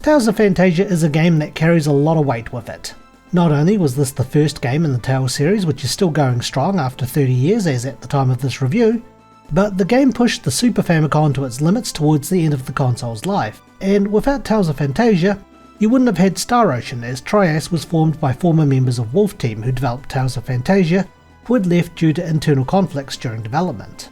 Tales of Phantasia is a game that carries a lot of weight with it. Not only was this the first game in the Tales series, which is still going strong after 30 years as at the time of this review, but the game pushed the Super Famicom to its limits towards the end of the console's life, and without Tales of Phantasia, you wouldn't have had Star Ocean, as Triace was formed by former members of Wolf Team who developed Tales of Phantasia, who had left due to internal conflicts during development.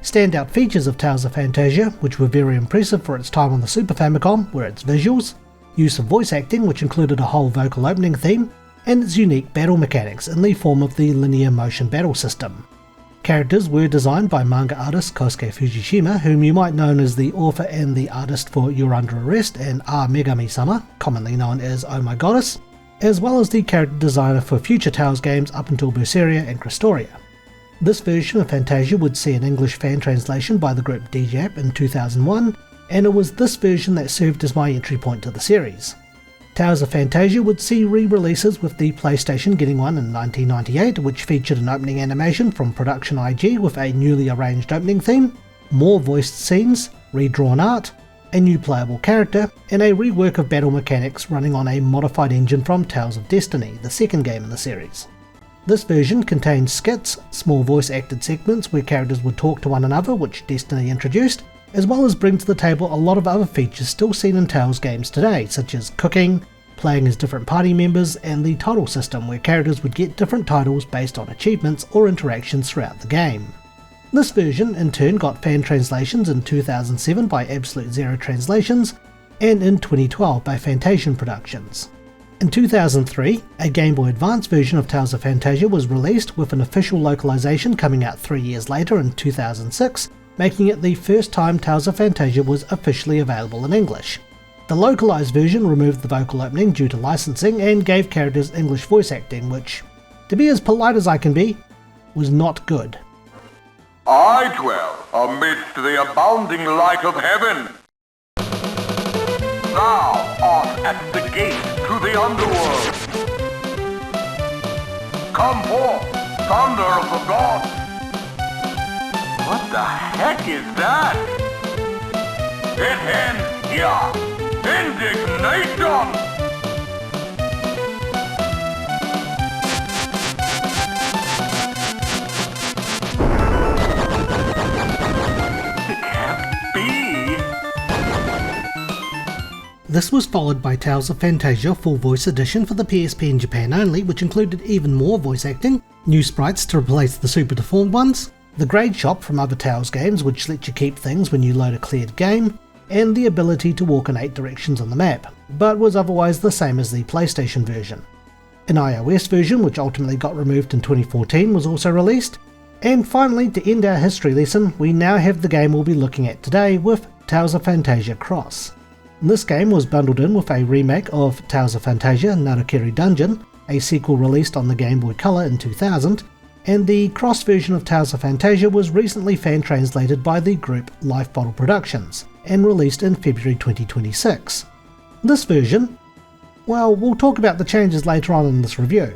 Standout features of Tales of Phantasia, which were very impressive for its time on the Super Famicom, were its visuals, use of voice acting which included a whole vocal opening theme, and its unique battle mechanics in the form of the linear motion battle system. Characters were designed by manga artist Kosuke Fujishima, whom you might know as the author and the artist for You're Under Arrest and Ah Megami-sama, commonly known as Oh My Goddess, as well as the character designer for future Tales games up until Berseria and Christoria. This version of Phantasia would see an English fan translation by the group DJAP in 2001, and it was this version that served as my entry point to the series. Tales of Phantasia would see re-releases, with the PlayStation getting one in 1998, which featured an opening animation from Production IG with a newly arranged opening theme, more voiced scenes, redrawn art, a new playable character, and a rework of battle mechanics running on a modified engine from Tales of Destiny, the second game in the series. This version contains skits, small voice acted segments where characters would talk to one another, which Destiny introduced, as well as bring to the table a lot of other features still seen in Tales games today, such as cooking, playing as different party members, and the title system where characters would get different titles based on achievements or interactions throughout the game. This version in turn got fan translations in 2007 by Absolute Zero Translations, and in 2012 by Fantasian Productions. In 2003, a Game Boy Advance version of Tales of Phantasia was released, with an official localization coming out 3 years later in 2006, making it the first time Tales of Phantasia was officially available in English. The localized version removed the vocal opening due to licensing and gave characters English voice acting, which, to be as polite as I can be, was not good. I dwell amidst the abounding light of heaven. Thou art at the gate to the underworld. Come forth, thunder of the gods. What the heck is that? It ends here. Indignation! It can't be. This was followed by Tales of Phantasia Full Voice Edition for the PSP in Japan only, which included even more voice acting, new sprites to replace the super deformed ones, the grade shop from other Tales games which let you keep things when you load a cleared game, and the ability to walk in 8 directions on the map, but was otherwise the same as the PlayStation version. An iOS version, which ultimately got removed in 2014, was also released, and finally, to end our history lesson, we now have the game we'll be looking at today with Tales of Phantasia Cross. This game was bundled in with a remake of Tales of Phantasia Narikiri Dungeon, a sequel released on the Game Boy Color in 2000, and the Cross version of Tales of Phantasia was recently fan translated by the group Life Bottle Productions, and released in February 2026. This version, well, we'll talk about the changes later on in this review.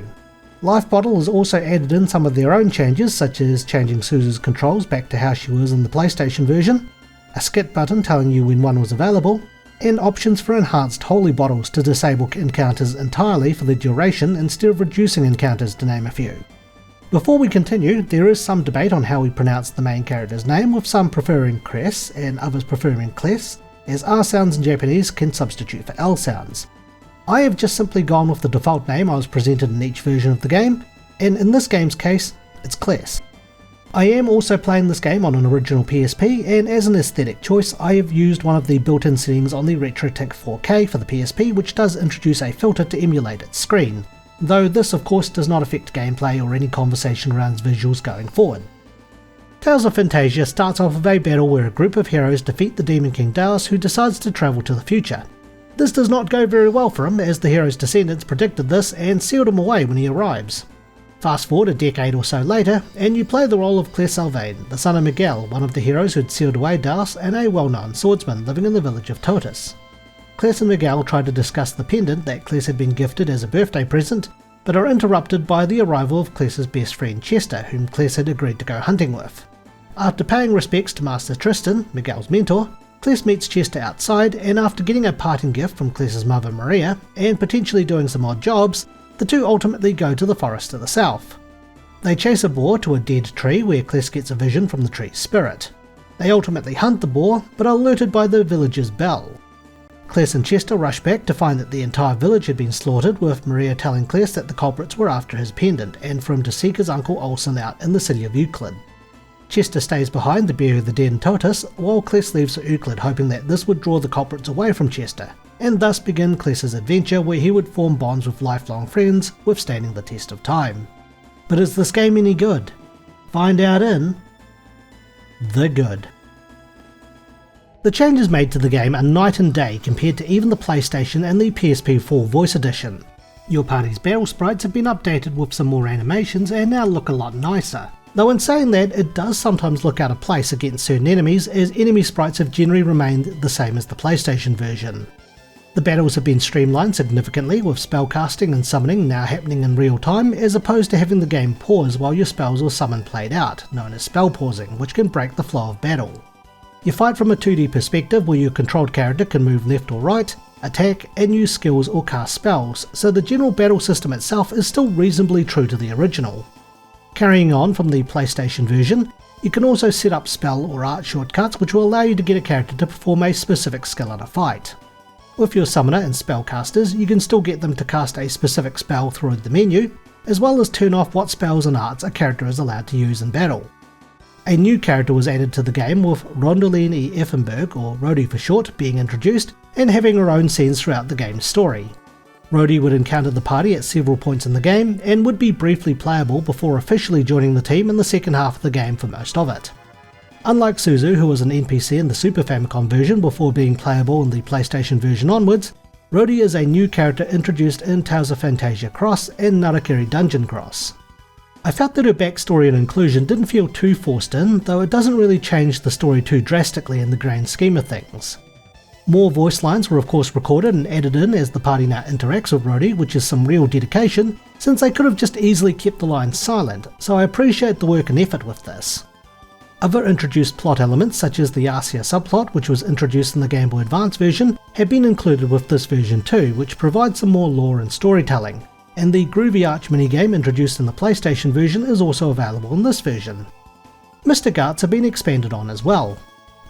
Life Bottle has also added in some of their own changes, such as changing Suzu's controls back to how she was in the PlayStation version, a skip button telling you when one was available, and options for enhanced holy bottles to disable encounters entirely for the duration instead of reducing encounters, to name a few. Before we continue, there is some debate on how we pronounce the main character's name, with some preferring Cress and others preferring Kless, as R sounds in Japanese can substitute for L sounds. I have just simply gone with the default name I was presented in each version of the game, and in this game's case, it's Kless. I am also playing this game on an original PSP, and as an aesthetic choice, I have used one of the built-in settings on the RetroTIC 4K for the PSP, which does introduce a filter to emulate its screen, though this of course does not affect gameplay or any conversation around visuals going forward. Tales of Phantasia starts off with a battle where a group of heroes defeat the Demon King Daos, who decides to travel to the future. This does not go very well for him, as the hero's descendants predicted this and sealed him away when he arrives. Fast forward a decade or so later, and you play the role of Claire Sylvain, the son of Miguel, one of the heroes who had sealed away Daos and a well-known swordsman living in the village of Totus. Kless and Miguel try to discuss the pendant that Kless had been gifted as a birthday present, but are interrupted by the arrival of Kless's best friend Chester, whom Kless had agreed to go hunting with. After paying respects to Master Tristan, Miguel's mentor, Cles meets Chester outside, and after getting a parting gift from Cles's mother Maria, and potentially doing some odd jobs, the two ultimately go to the forest to the south. They chase a boar to a dead tree where Cles gets a vision from the tree's spirit. They ultimately hunt the boar, but are alerted by the village's bell. Cles and Chester rush back to find that the entire village had been slaughtered, with Maria telling Cles that the culprits were after his pendant and for him to seek his uncle Olsen out in the city of Euclid. Chester stays behind to bury the dead in Totus, while Cles leaves for Euclid, hoping that this would draw the culprits away from Chester, and thus begin Cles's adventure where he would form bonds with lifelong friends, withstanding the test of time. But is this game any good? Find out in The Good. The changes made to the game are night and day compared to even the PlayStation and the PSP4 Voice Edition. Your party's battle sprites have been updated with some more animations and now look a lot nicer. Though in saying that, it does sometimes look out of place against certain enemies, as enemy sprites have generally remained the same as the PlayStation version. The battles have been streamlined significantly, with spellcasting and summoning now happening in real time, as opposed to having the game pause while your spells or summon played out, known as spell pausing, which can break the flow of battle. You fight from a 2D perspective where your controlled character can move left or right, attack, and use skills or cast spells, so the general battle system itself is still reasonably true to the original. Carrying on from the PlayStation version, you can also set up spell or art shortcuts which will allow you to get a character to perform a specific skill in a fight. With your summoner and spellcasters, you can still get them to cast a specific spell through the menu, as well as turn off what spells and arts a character is allowed to use in battle. A new character was added to the game, with Rondeline E. Effenberg, or Rhodey for short, being introduced and having her own scenes throughout the game's story. Rhodey would encounter the party at several points in the game and would be briefly playable before officially joining the team in the second half of the game for most of it. Unlike Suzu, who was an NPC in the Super Famicom version before being playable in the PlayStation version onwards, Rhodey is a new character introduced in Tales of Phantasia X and Narikiri Dungeon X. I felt that her backstory and inclusion didn't feel too forced in, though it doesn't really change the story too drastically in the grand scheme of things. More voice lines were of course recorded and added in as the party now interacts with Rhodey, which is some real dedication, since they could have just easily kept the lines silent, so I appreciate the work and effort with this. Other introduced plot elements such as the Arcia subplot, which was introduced in the Game Boy Advance version, have been included with this version too, which provides some more lore and storytelling, and the Groovy Arch minigame introduced in the PlayStation version is also available in this version. Mystic Arts have been expanded on as well.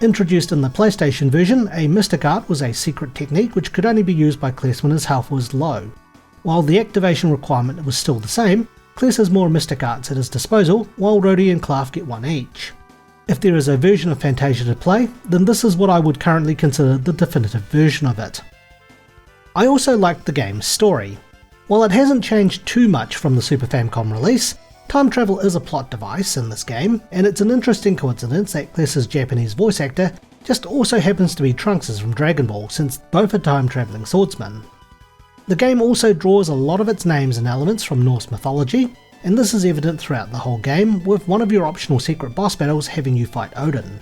Introduced in the PlayStation version, a Mystic Art was a secret technique which could only be used by Cles when his health was low. While the activation requirement was still the same, Cles has more Mystic Arts at his disposal, while Rhodey and Clark get one each. If there is a version of Phantasia to play, then this is what I would currently consider the definitive version of it. I also liked the game's story. While it hasn't changed too much from the Super Famicom release, time travel is a plot device in this game, and it's an interesting coincidence that Cles's Japanese voice actor just also happens to be Trunks' from Dragon Ball, since both are time-travelling swordsmen. The game also draws a lot of its names and elements from Norse mythology, and this is evident throughout the whole game, with one of your optional secret boss battles having you fight Odin.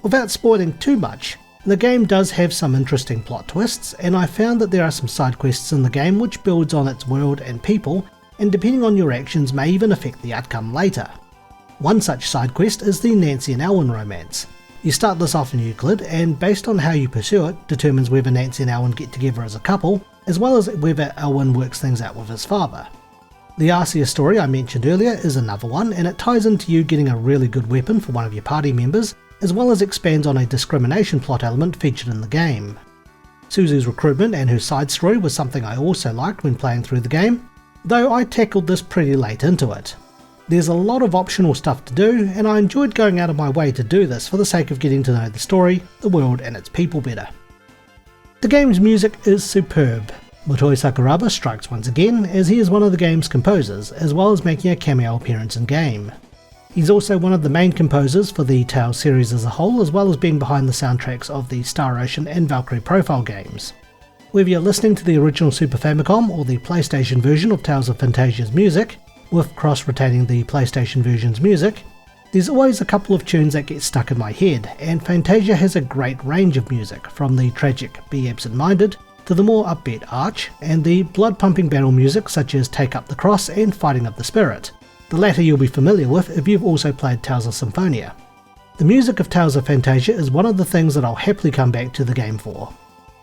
Without spoiling too much, the game does have some interesting plot twists, and I found that there are some side quests in the game which builds on its world and people, and depending on your actions may even affect the outcome later. One such side quest is the Nancy and Elwyn romance. You start this off in Euclid, and based on how you pursue it determines whether Nancy and Elwyn get together as a couple, as well as whether Elwyn works things out with his father. The Arcia story I mentioned earlier is another one, and it ties into you getting a really good weapon for one of your party members, as well as expands on a discrimination plot element featured in the game. Suzu's recruitment and her side story was something I also liked when playing through the game, though I tackled this pretty late into it. There's a lot of optional stuff to do, and I enjoyed going out of my way to do this for the sake of getting to know the story, the world and its people better. The game's music is superb. Motoi Sakuraba strikes once again, as he is one of the game's composers, as well as making a cameo appearance in game. He's also one of the main composers for the Tales series as a whole, as well as being behind the soundtracks of the Star Ocean and Valkyrie Profile games. Whether you're listening to the original Super Famicom or the PlayStation version of Tales of Phantasia's music, with cross-retaining the PlayStation version's music, there's always a couple of tunes that get stuck in my head, and Phantasia has a great range of music, from the tragic Be Absent Minded to the more upbeat Arch, and the blood-pumping battle music such as Take Up the Cross and Fighting of the Spirit. The latter you'll be familiar with if you've also played Tales of Symphonia. The music of Tales of Phantasia is one of the things that I'll happily come back to the game for.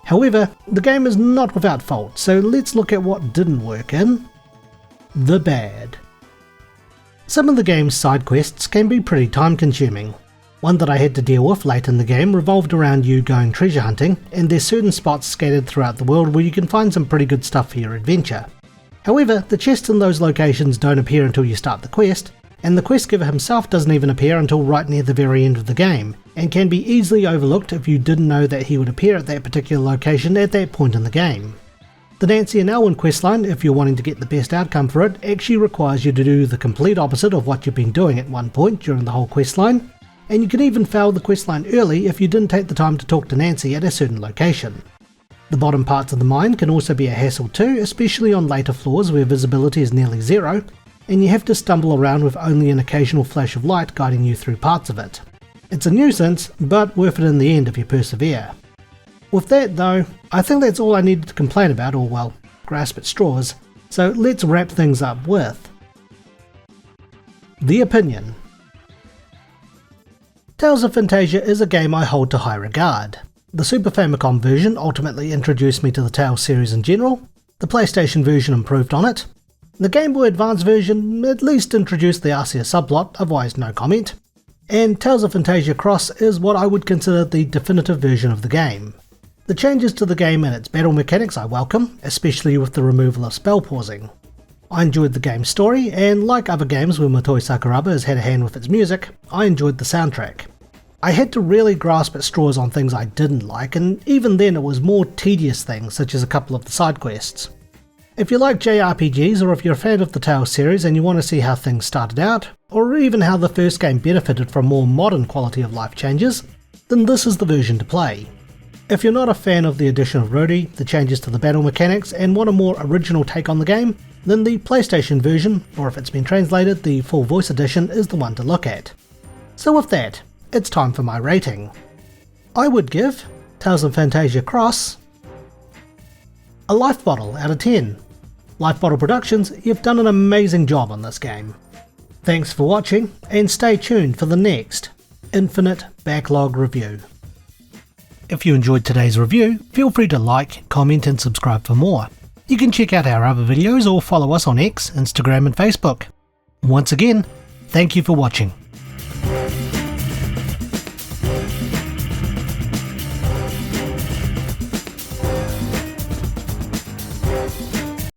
However, the game is not without fault, so let's look at what didn't work in the bad. Some of the game's side quests can be pretty time consuming. One that I had to deal with late in the game revolved around you going treasure hunting, and there's certain spots scattered throughout the world where you can find some pretty good stuff for your adventure. However, the chests in those locations don't appear until you start the quest, and the quest giver himself doesn't even appear until right near the very end of the game, and can be easily overlooked if you didn't know that he would appear at that particular location at that point in the game. The Nancy and Elwyn questline, if you're wanting to get the best outcome for it, actually requires you to do the complete opposite of what you've been doing at one point during the whole questline, and you can even fail the questline early if you didn't take the time to talk to Nancy at a certain location. The bottom parts of the mine can also be a hassle too, especially on later floors where visibility is nearly zero, and you have to stumble around with only an occasional flash of light guiding you through parts of it. It's a nuisance, but worth it in the end if you persevere. With that though, I think that's all I needed to complain about, or well, grasp at straws, so let's wrap things up with the opinion. Tales of Phantasia is a game I hold to high regard. The Super Famicom version ultimately introduced me to the Tales series in general, the PlayStation version improved on it, the Game Boy Advance version at least introduced the Arceus subplot, otherwise no comment, and Tales of Phantasia Cross is what I would consider the definitive version of the game. The changes to the game and its battle mechanics I welcome, especially with the removal of spell pausing. I enjoyed the game's story, and like other games where Motoi Sakuraba has had a hand with its music, I enjoyed the soundtrack. I had to really grasp at straws on things I didn't like, and even then it was more tedious things such as a couple of the side quests. If you like JRPGs, or if you're a fan of the Tales series and you want to see how things started out, or even how the first game benefited from more modern quality of life changes, then this is the version to play. If you're not a fan of the addition of Rody, the changes to the battle mechanics, and want a more original take on the game, then the PlayStation version, or if it's been translated, the full voice edition is the one to look at. So with that, it's time for my rating. I would give Tales of Phantasia Cross a Life Bottle out of 10. Life Bottle Productions, you've done an amazing job on this game. Thanks for watching, and stay tuned for the next Infinite Backlog review. If you enjoyed today's review, feel free to like, comment and subscribe for more. You can check out our other videos or follow us on X, Instagram and Facebook. Once again, thank you for watching.